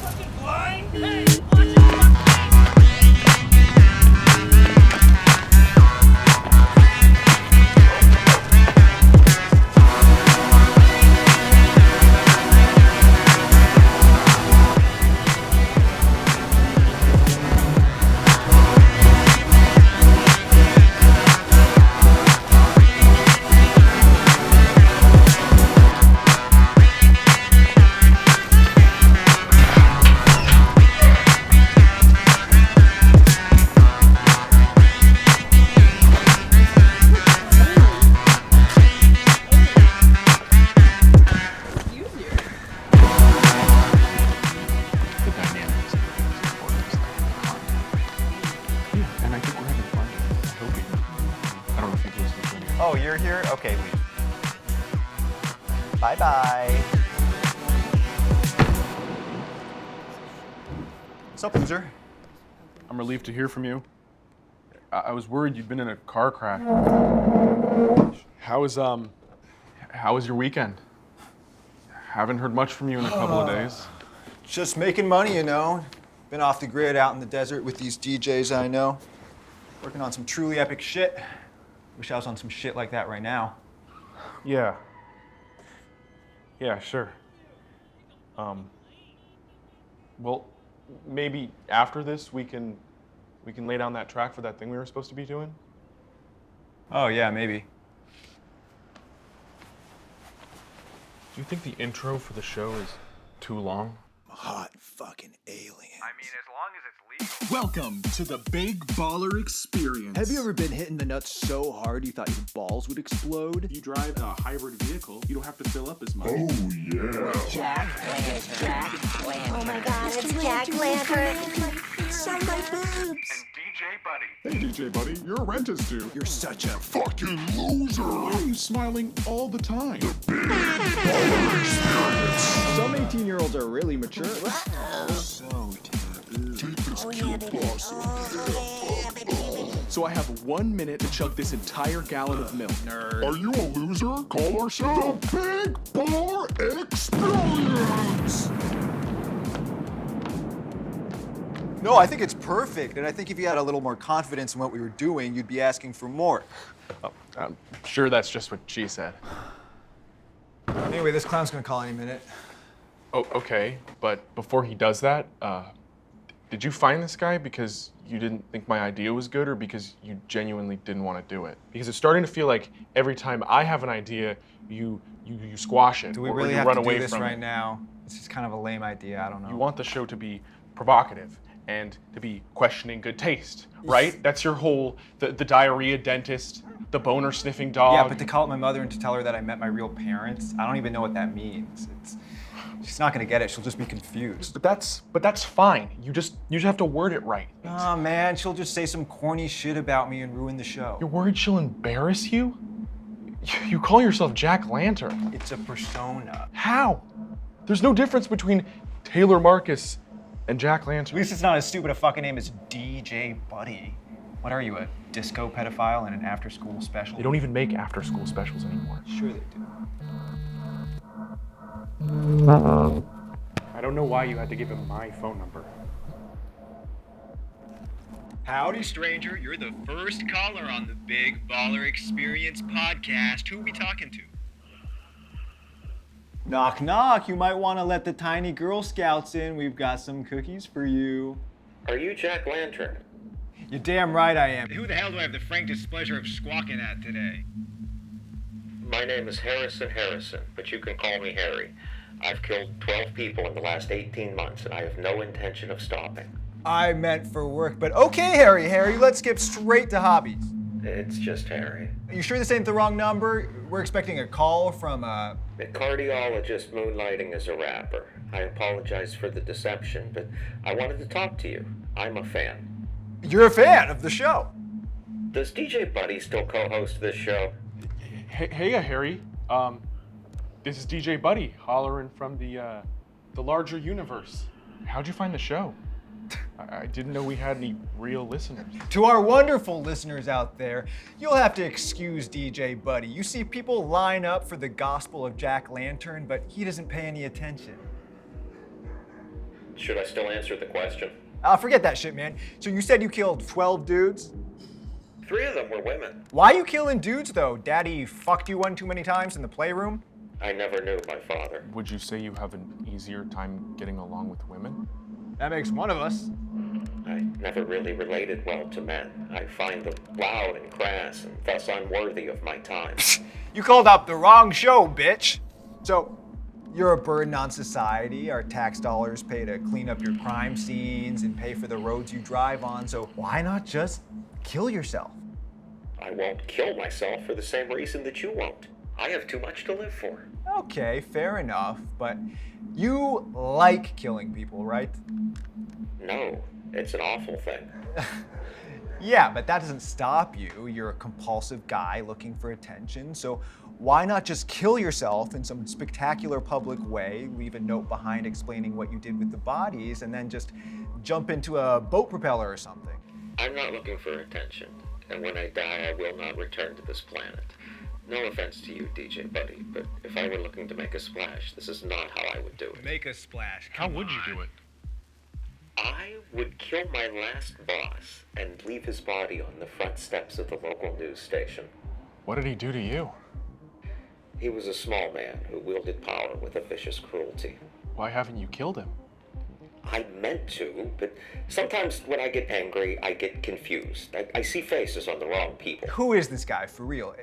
Fucking blind? Hey! Oh, you're here? Okay, leave. Bye-bye. What's up, loser? I'm relieved to hear from you. I was worried you'd been in a car crash. How was your weekend? Haven't heard much from you in a couple of days. Just making money, you know. Been off the grid out in the desert with these DJs I know. Working on some truly epic shit. Wish I was on some shit like that right now. Yeah. Yeah, sure. Well, maybe after this we can lay down that track for that thing we were supposed to be doing. Oh yeah, maybe. Do you think the intro for the show is too long? Hot fucking alien. I mean, as long as it's legal. Welcome to the Big Baller Experience. Have you ever been hitting the nuts so hard you thought your balls would explode? You drive a hybrid vehicle, you don't have to fill up as much. Oh, yeah. Jack Lantern. Oh my god, it's Jack Lantern. Sign my boobs. And DJ Buddy. Hey, DJ Buddy, your rent is due. You're such a Fucking loser! Why are you smiling all the time? Some 18-year-olds are really mature. so taboo. Take this Oh yeah, baby. Oh yeah, baby. So I have 1 minute to chug this entire gallon of milk. Nerd. Are you a loser? Call our show. The Big Baller Experience! No, I think it's perfect, and I think if you had a little more confidence in what we were doing, you'd be asking for more. Oh, I'm sure that's just what she said. Anyway, this clown's gonna call any minute. Oh, okay. But before he does that, did you find this guy because you didn't think my idea was good or because you genuinely didn't want to do it? Because it's starting to feel like every time I have an idea, you squash it. Do we or really you have run to away do this from right it. now? This is kind of a lame idea, I don't know. You want the show to be provocative and to be questioning good taste, right? That's your whole, the diarrhea dentist, the boner sniffing dog. Yeah, but to call up my mother and to tell her that I met my real parents, I don't even know what that means. She's not gonna get it, she'll just be confused. But that's fine. You just have to word it right. Oh man, she'll just say some corny shit about me and ruin the show. You're worried she'll embarrass you? You call yourself Jack Lantern. It's a persona. How? There's no difference between Taylor Marcus and Jack Lantern. At least it's not as stupid a fucking name as DJ Buddy. What are you, a disco pedophile in an after-school special? They don't even make after-school specials anymore. Sure they do. I don't know why you had to give him my phone number. Howdy, stranger. You're the first caller on the Big Baller Experience podcast. Who are we talking to? Knock, knock. You might want to let the tiny Girl Scouts in. We've got some cookies for you. Are you Jack Lantern? You're damn right I am. Who the hell do I have the frank displeasure of squawking at today? My name is Harrison, but you can call me Harry. I've killed 12 people in the last 18 months, and I have no intention of stopping. I meant for work, but okay, Harry, let's skip straight to hobbies. It's just Harry. Are you sure this ain't the wrong number? We're expecting a call from A cardiologist moonlighting as a rapper. I apologize for the deception, but I wanted to talk to you. I'm a fan. You're a fan of the show. Does DJ Buddy still co-host this show? Hey, Harry. This is DJ Buddy hollering from the larger universe. How'd you find the show? I didn't know we had any real listeners. To our wonderful listeners out there, you'll have to excuse DJ Buddy. You see people line up for the gospel of Jack Lantern, but he doesn't pay any attention. Should I still answer the question? Forget that shit, man. So you said you killed 12 dudes? 3 of them were women. Why are you killing dudes, though? Daddy fucked you one too many times in the playroom? I never knew my father. Would you say you have an easier time getting along with women? That makes one of us. I never really related well to men. I find them loud and crass and thus unworthy of my time. You called up the wrong show, bitch. So, you're a burden on society. Our tax dollars pay to clean up your crime scenes and pay for the roads you drive on, so why not just kill yourself? I won't kill myself for the same reason that you won't. I have too much to live for. Okay, fair enough, but you like killing people, right? No, it's an awful thing. Yeah, but that doesn't stop you. You're a compulsive guy looking for attention, so why not just kill yourself in some spectacular public way, leave a note behind explaining what you did with the bodies, and then just jump into a boat propeller or something? I'm not looking for attention, and when I die, I will not return to this planet. No offense to you, DJ Buddy, but if I were looking to make a splash, this is not how I would do it. Make a splash. How would you do it? I would kill my last boss and leave his body on the front steps of the local news station. What did he do to you? He was a small man who wielded power with a vicious cruelty. Why haven't you killed him? I meant to, but sometimes when I get angry, I get confused. I see faces on the wrong people. Who is this guy, for real?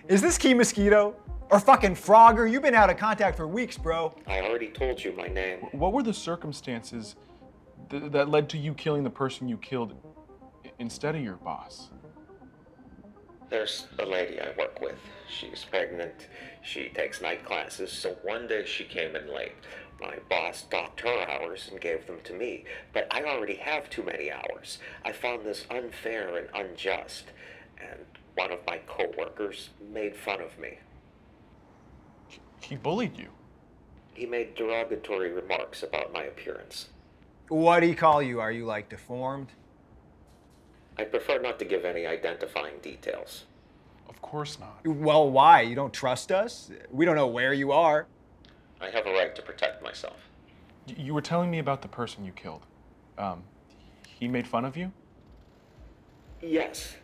Is this Key Mosquito? Or fucking Frogger? You've been out of contact for weeks, bro. I already told you my name. What were the circumstances that led to you killing the person you killed instead of your boss? There's a lady I work with. She's pregnant. She takes night classes, so one day she came in late. My boss docked her hours and gave them to me, but I already have too many hours. I found this unfair and unjust, and one of my co-workers made fun of me. He bullied you. He made derogatory remarks about my appearance. What'd he call you? Are you, like, deformed? I prefer not to give any identifying details. Of course not. Well, why? You don't trust us? We don't know where you are. I have a right to protect myself. You were telling me about the person you killed. He made fun of you? Yes.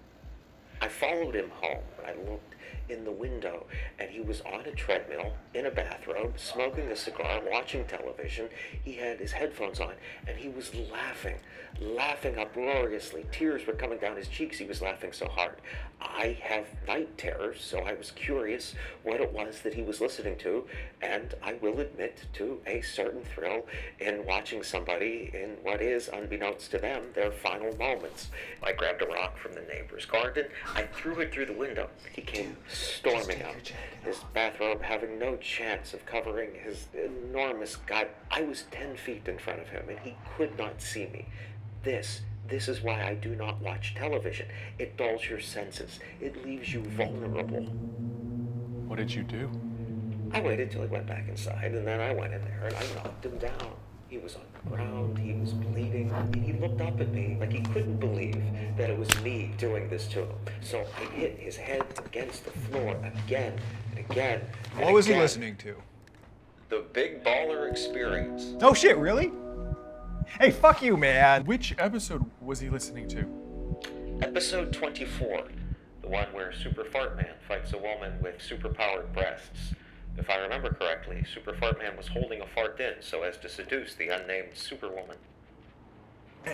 I followed him home. I looked in the window, and he was on a treadmill, in a bathrobe, smoking a cigar, watching television. He had his headphones on, and he was laughing uproariously. Tears were coming down his cheeks. He was laughing so hard. I have night terrors, so I was curious what it was that he was listening to, and I will admit to a certain thrill in watching somebody in what is, unbeknownst to them, their final moments. I grabbed a rock from the neighbor's garden. I threw it through the window. He came storming out, his bathrobe having no chance of covering his enormous gut. I was 10 feet in front of him, and he could not see me. This is why I do not watch television. It dulls your senses. It leaves you vulnerable. What did you do? I waited till he went back inside, and then I went in there, and I knocked him down. He was on the ground, he was bleeding, and he looked up at me like he couldn't believe that it was me doing this to him. So I hit his head against the floor again and again. And What was he again. listening to? The Big Baller Experience. Oh shit, really? Hey, fuck you, man. Which episode was he listening to? Episode 24, the one where Super Fart Man fights a woman with superpowered breasts. If I remember correctly, Super Fart Man was holding a fart in so as to seduce the unnamed Superwoman.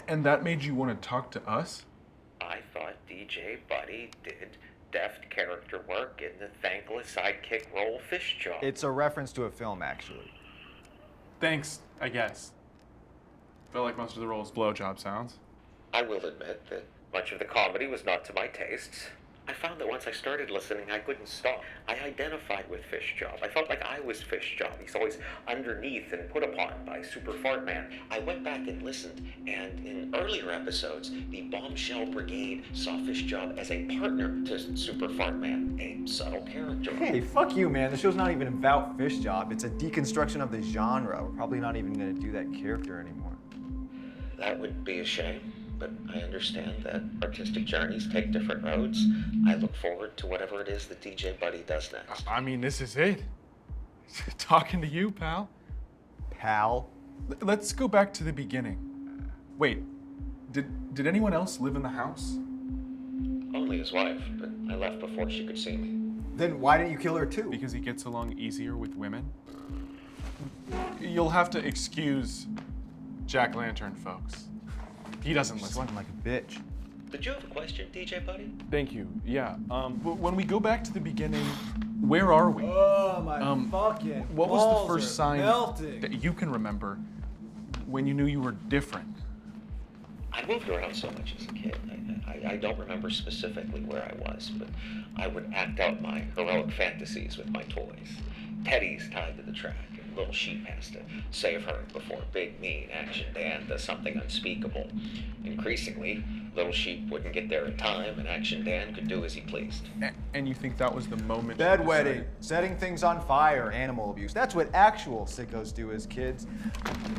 And that made you want to talk to us? I thought DJ Buddy did deft character work in the thankless sidekick role Fish Jaw. It's a reference to a film, actually. Thanks, I guess. Felt like most of the roles blowjob sounds. I will admit that much of the comedy was not to my tastes. I found that once I started listening, I couldn't stop. I identified with Fish Job. I felt like I was Fish Job. He's always underneath and put upon by Super Fart Man. I went back and listened, and in earlier episodes, the Bombshell Brigade saw Fish Job as a partner to Super Fart Man, a subtle character. Hey, fuck you, man. The show's not even about Fish Job. It's a deconstruction of the genre. We're probably not even gonna do that character anymore. That would be a shame, but I understand that artistic journeys take different roads. I look forward to whatever it is that DJ Buddy does next. I mean, this is it. Talking to you, pal. Pal? Let's go back to the beginning. Wait, did anyone else live in the house? Only his wife, but I left before she could see me. Then why didn't you kill her too? Because he gets along easier with women? You'll have to excuse Jack Lantern, folks. He doesn't listen. Like a bitch. Did you have a question, DJ Buddy? Thank you. Yeah. When we go back to the beginning, where are we? Oh my fucking What was balls the first are sign melting. that you can remember when you knew you were different? I moved around so much as a kid. I don't remember specifically where I was, but I would act out my heroic fantasies with my toys. Teddy's tied to the track, and Little Sheep has to save her before Big Mean Action Dan does something unspeakable. Increasingly, Little Sheep wouldn't get there in time, and Action Dan could do as he pleased. And you think that was the moment? you Bedwetting, decided- setting things on fire, animal abuse. That's what actual sickos do as kids.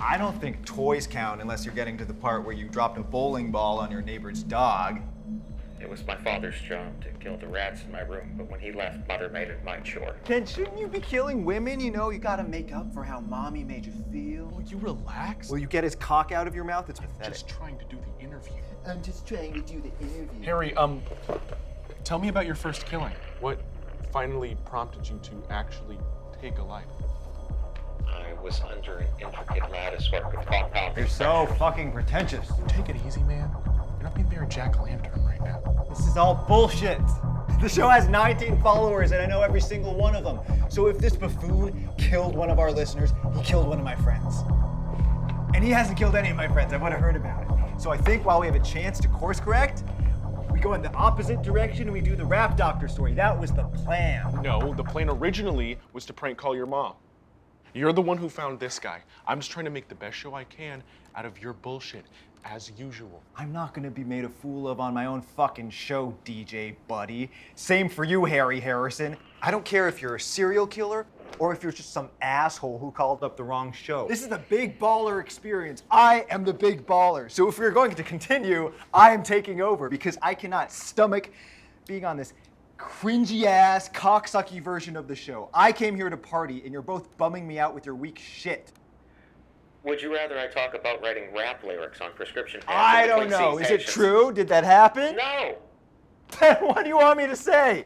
I don't think toys count unless you're getting to the part where you dropped a bowling ball on your neighbor's dog. It was my father's job to kill the rats in my room, but when he left, Mother made it my chore. Then shouldn't you be killing women? You know, you gotta make up for how mommy made you feel. Will you relax? Will you get his cock out of your mouth? It's pathetic. Just trying to do the interview. I'm just trying to do the interview. Harry, tell me about your first killing. What finally prompted you to actually take a life? I was under an intricate lattice work of compound. You're so fucking pretentious. Take it easy, man. You're not being very Jack Lantern right now. This is all bullshit. The show has 19 followers and I know every single one of them. So if this buffoon killed one of our listeners, he killed one of my friends. And he hasn't killed any of my friends. I would have heard about it. So I think while we have a chance to course correct, we go in the opposite direction and we do the rap doctor story. That was the plan. No, the plan originally was to prank call your mom. You're the one who found this guy. I'm just trying to make the best show I can out of your bullshit, as usual. I'm not gonna be made a fool of on my own fucking show, DJ Buddy. Same for you, Harry Harrison. I don't care if you're a serial killer or if you're just some asshole who called up the wrong show. This is the Big Baller Experience. I am the Big Baller. So if we're going to continue, I am taking over because I cannot stomach being on this cringy ass, cocksucky version of the show. I came here to party and you're both bumming me out with your weak shit. Would you rather I talk about writing rap lyrics on prescription pads? I in don't between know. seeing Is it patients? true? Did that happen? No! Then what do you want me to say?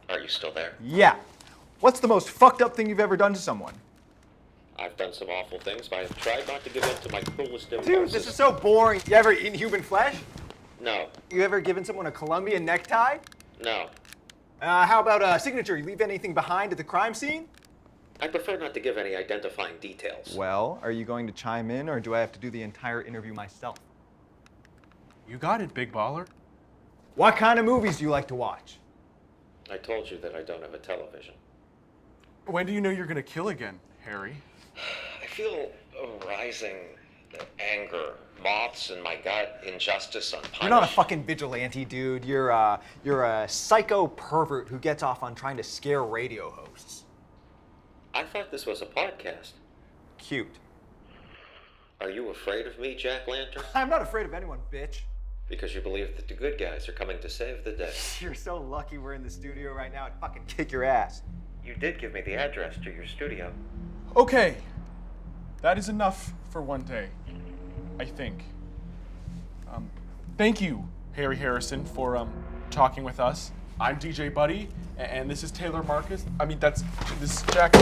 Are you still there? Yeah. What's the most fucked up thing you've ever done to someone? I've done some awful things, but I've tried not to give in to my cruelest impulses. Dude, this is so boring. You ever eaten human flesh? No. You ever given someone a Colombian necktie? No. How about a signature? You leave anything behind at the crime scene? I prefer not to give any identifying details. Well, are you going to chime in or do I have to do the entire interview myself? You got it, Big Baller. What kind of movies do you like to watch? I told you that I don't have a television. When do you know you're gonna kill again, Harry? I feel a rising anger, moths in my gut, injustice unpunished. You're not a fucking vigilante, dude. You're a psycho pervert who gets off on trying to scare radio hosts. I thought this was a podcast. Cute. Are you afraid of me, Jack Lantern? I'm not afraid of anyone, bitch. Because you believe that the good guys are coming to save the day. You're so lucky we're in the studio right now. I'd fucking kick your ass. You did give me the address to your studio. Okay. That is enough for one day, I think. Thank you, Harry Harrison, for talking with us. I'm DJ Buddy, and this is Taylor Marcus. This is Jack.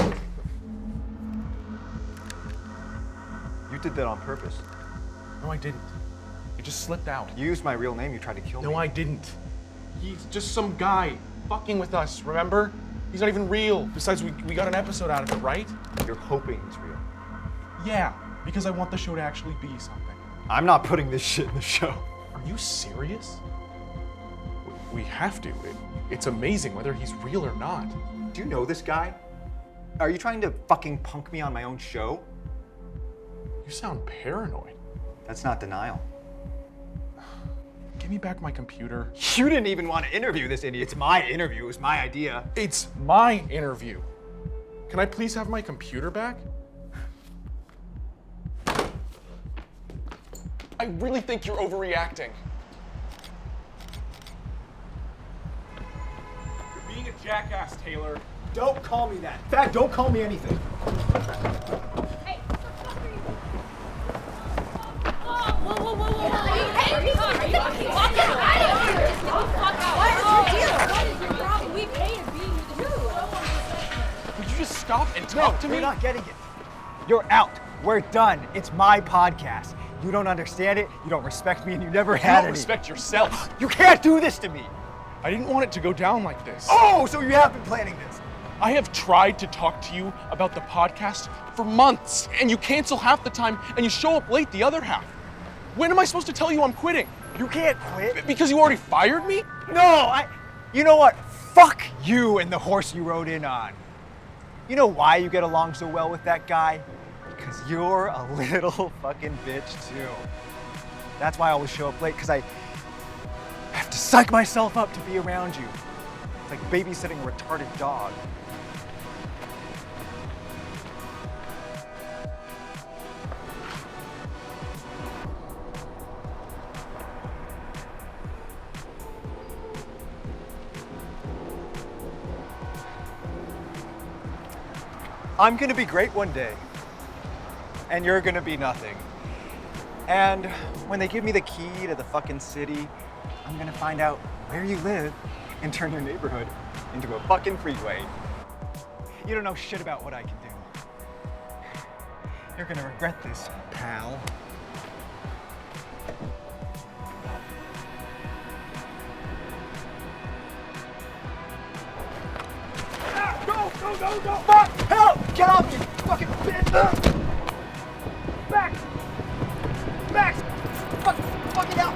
You did that on purpose. No, I didn't. It just slipped out. You used my real name. You tried to kill me. No, I didn't. He's just some guy fucking with us, remember? He's not even real. Besides, we got an episode out of it, right? You're hoping he's real. Yeah, because I want the show to actually be something. I'm not putting this shit in the show. Are you serious? We have to. It's amazing whether he's real or not. Do you know this guy? Are you trying to fucking punk me on my own show? You sound paranoid. That's not denial. Give me back my computer. You didn't even want to interview this idiot. It's my interview. It was my idea. It's my interview. Can I please have my computer back? I really think you're overreacting. You're being a jackass, Taylor. Don't call me that. In fact, don't call me anything. Hey, what the fuck are you? Oh, whoa. Hey, are you fucking out of here? Just get the fuck out. What is your deal? What is your problem? We hated being with you. Would you just stop and talk to me? You're not getting it. You're out. We're done. It's my podcast. You don't understand it, you don't respect me, and you never You had don't any. respect yourself. You can't do this to me. I didn't want it to go down like this. Oh, so you have been planning this. I have tried to talk to you about the podcast for months, and you cancel half the time, and you show up late the other half. When am I supposed to tell you I'm quitting? You can't quit. Because you already fired me? No, you know what? Fuck you and the horse you rode in on. You know why you get along so well with that guy? Because you're a little fucking bitch too. That's why I always show up late, because I have to psych myself up to be around you. It's like babysitting a retarded dog. I'm gonna be great one day, and you're gonna be nothing. And when they give me the key to the fucking city, I'm gonna find out where you live and turn your neighborhood into a fucking freeway. You don't know shit about what I can do. You're gonna regret this, pal. Go! Fuck! Help! Get off me, fucking bitch! Max! Fucking out!